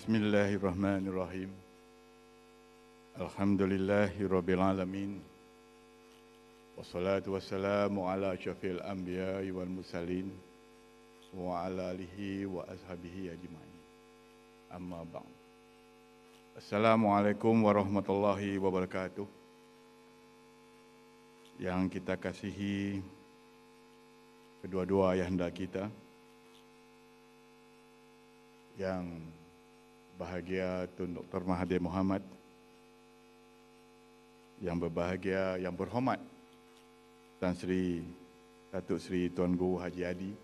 Bismillahirrahmanirrahim. Alhamdulillahirabbil alamin. Wassalatu wassalamu ala asyrafil anbiya'i wal mursalin wa ala alihi wa ashabihi ajma'in. Amma ba'd. Assalamualaikum warahmatullahi wabarakatuh. Yang kita kasihi kedua-dua ayahanda kita, yang bahagia Tun Dr. Mahathir Mohamad, yang berbahagia, yang berhormat Tan Sri Datuk Seri Tuan Guru Haji Adi,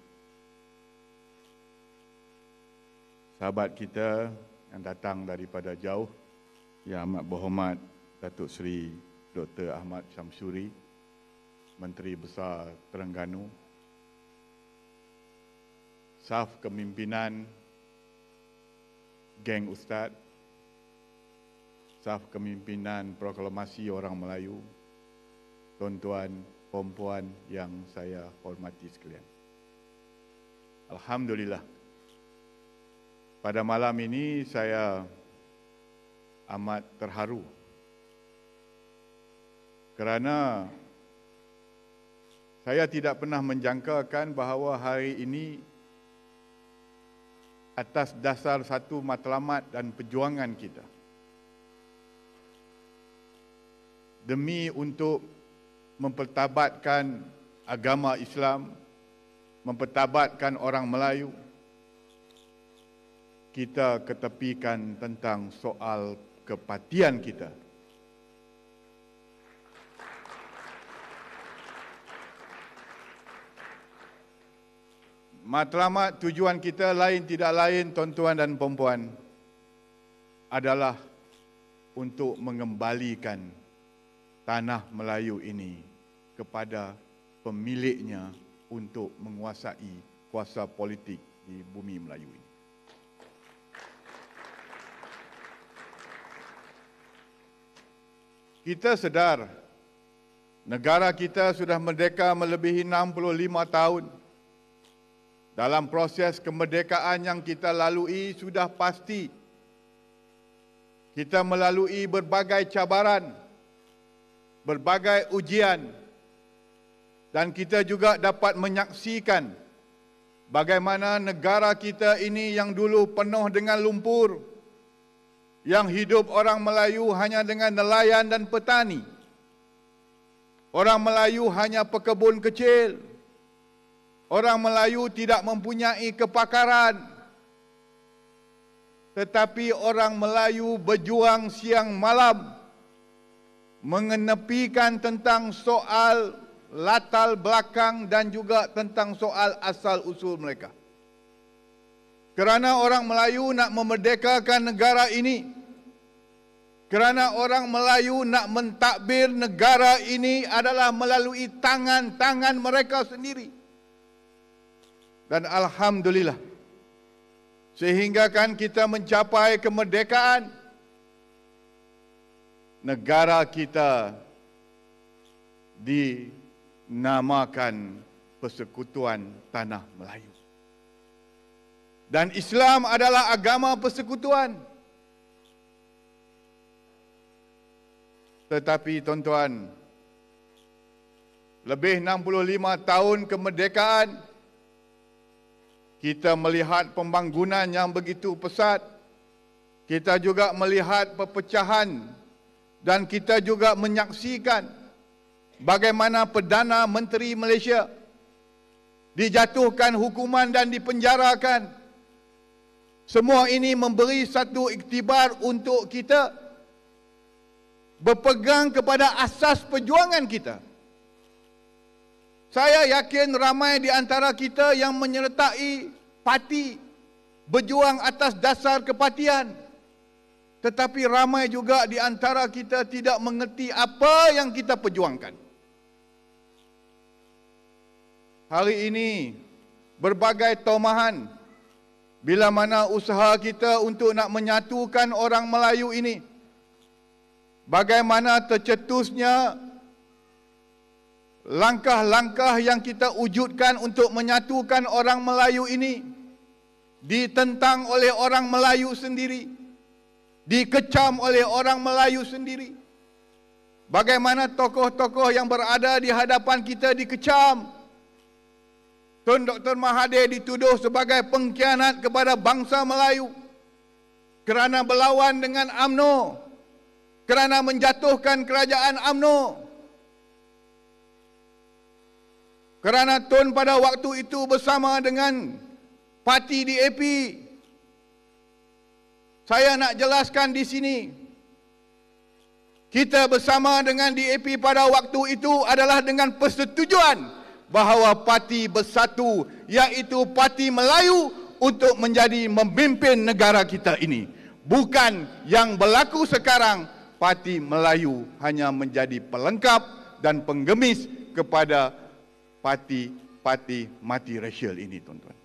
sahabat kita yang datang daripada jauh, yang amat berhormat Datuk Seri Dr. Ahmad Syamsuri, Menteri Besar Terengganu, saf kepimpinan Geng Ustaz, saf kepimpinan Proklamasi Orang Melayu, tuan-tuan, puan-puan yang saya hormati sekalian. Alhamdulillah, pada malam ini saya amat terharu kerana saya tidak pernah menjangkakan bahawa hari ini atas dasar satu matlamat dan perjuangan kita demi untuk mempertabatkan agama Islam, mempertabatkan orang Melayu, kita ketepikan tentang soal kepatian kita. Matlamat tujuan kita lain tidak lain, tuan-tuan dan puan-puan, adalah untuk mengembalikan tanah Melayu ini kepada pemiliknya untuk menguasai kuasa politik di bumi Melayu ini. Kita sedar negara kita sudah merdeka melebihi 65 tahun. Dalam proses kemerdekaan yang kita lalui, sudah pasti kita melalui berbagai cabaran, berbagai ujian, dan kita juga dapat menyaksikan bagaimana negara kita ini yang dulu penuh dengan lumpur, yang hidup orang Melayu hanya dengan nelayan dan petani. Orang Melayu hanya pekebun kecil. Orang Melayu tidak mempunyai kepakaran, tetapi orang Melayu berjuang siang malam mengenepikan tentang soal latar belakang dan juga tentang soal asal-usul mereka. Kerana orang Melayu nak memerdekakan negara ini, kerana orang Melayu nak mentadbir negara ini adalah melalui tangan-tangan mereka sendiri. Dan alhamdulillah, sehingga kan kita mencapai kemerdekaan, negara kita dinamakan Persekutuan Tanah Melayu. Dan Islam adalah agama persekutuan. Tetapi tuan-tuan, lebih 65 tahun kemerdekaan, kita melihat pembangunan yang begitu pesat, kita juga melihat perpecahan, dan kita juga menyaksikan bagaimana Perdana Menteri Malaysia dijatuhkan hukuman dan dipenjarakan. Semua ini memberi satu iktibar untuk kita berpegang kepada asas perjuangan kita. Saya yakin ramai di antara kita yang menyertai parti berjuang atas dasar kepatian. Tetapi ramai juga di antara kita tidak mengerti apa yang kita perjuangkan. Hari ini berbagai tomahan bila mana usaha kita untuk nak menyatukan orang Melayu ini, bagaimana tercetusnya langkah-langkah yang kita wujudkan untuk menyatukan orang Melayu ini ditentang oleh orang Melayu sendiri, dikecam oleh orang Melayu sendiri. Bagaimana tokoh-tokoh yang berada di hadapan kita dikecam. Tun Dr. Mahathir dituduh sebagai pengkhianat kepada bangsa Melayu kerana berlawan dengan UMNO, kerana menjatuhkan kerajaan UMNO. Kerana Tun pada waktu itu bersama dengan parti DAP. Saya nak jelaskan di sini. Kita bersama dengan DAP pada waktu itu adalah dengan persetujuan bahawa parti bersatu, iaitu Parti Melayu, untuk menjadi memimpin negara kita ini. Bukan yang berlaku sekarang, Parti Melayu hanya menjadi pelengkap dan penggemis kepada parti-parti multiracial ini, tuan-tuan.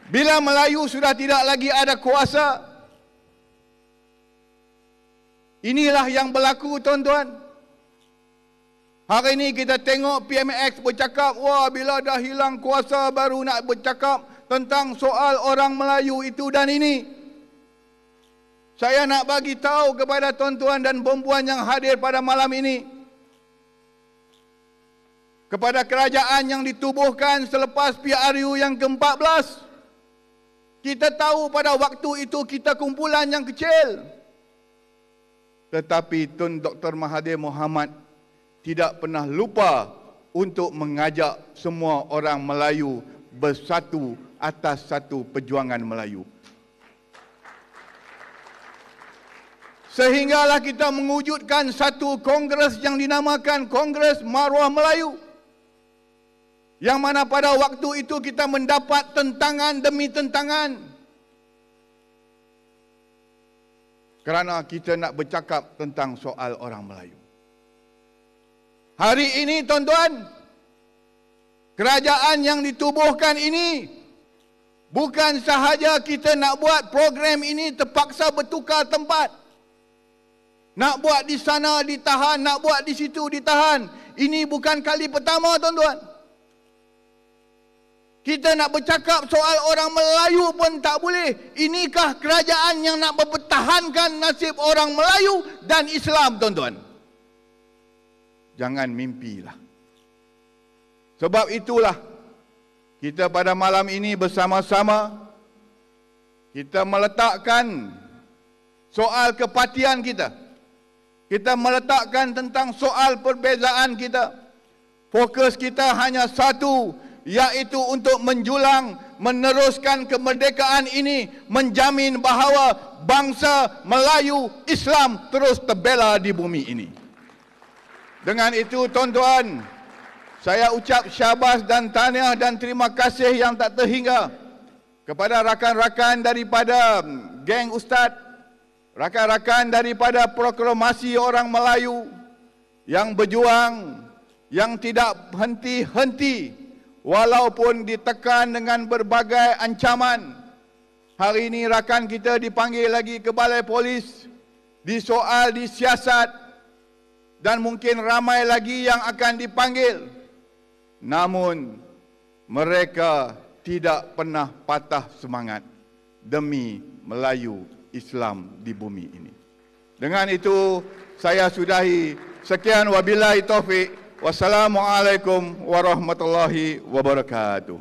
Bila Melayu sudah tidak lagi ada kuasa, inilah yang berlaku, tuan-tuan. Hari ini kita tengok PMX bercakap, wah bila dah hilang kuasa baru nak bercakap tentang soal orang Melayu itu dan ini. Saya nak bagi tahu kepada tuan-tuan dan puan-puan yang hadir pada malam ini, kepada kerajaan yang ditubuhkan selepas PRU yang ke-14, kita tahu pada waktu itu kita kumpulan yang kecil. Tetapi Tun Dr. Mahathir Mohamad tidak pernah lupa untuk mengajak semua orang Melayu bersatu atas satu perjuangan Melayu. Sehinggalah kita mewujudkan satu kongres yang dinamakan Kongres Maruah Melayu. Yang mana pada waktu itu kita mendapat tentangan demi tentangan. Kerana kita nak bercakap tentang soal orang Melayu. Hari ini, tuan-tuan, kerajaan yang ditubuhkan ini, bukan sahaja kita nak buat program ini terpaksa bertukar tempat. Nak buat di sana ditahan, nak buat di situ ditahan. Ini bukan kali pertama, tuan-tuan. Kita nak bercakap soal orang Melayu pun tak boleh. Inikah kerajaan yang nak mempertahankan nasib orang Melayu dan Islam, tuan-tuan? Jangan mimpilah. Sebab itulah kita pada malam ini bersama-sama kita meletakkan soal kepartian kita. Kita meletakkan tentang soal perbezaan kita. Fokus kita hanya satu, iaitu untuk menjulang, meneruskan kemerdekaan ini, menjamin bahawa bangsa Melayu Islam terus terbela di bumi ini. Dengan itu, tuan-tuan, saya ucap syabas dan tahniah dan terima kasih yang tak terhingga kepada rakan-rakan daripada geng Ustaz, rakan-rakan daripada proklamasi orang Melayu yang berjuang, yang tidak henti-henti walaupun ditekan dengan berbagai ancaman. Hari ini rakan kita dipanggil lagi ke balai polis, disoal, disiasat, dan mungkin ramai lagi yang akan dipanggil. Namun mereka tidak pernah patah semangat demi Melayu Islam di bumi ini. Dengan itu saya sudahi. Sekian wabillahi taufik. Wassalamualaikum warahmatullahi wabarakatuh.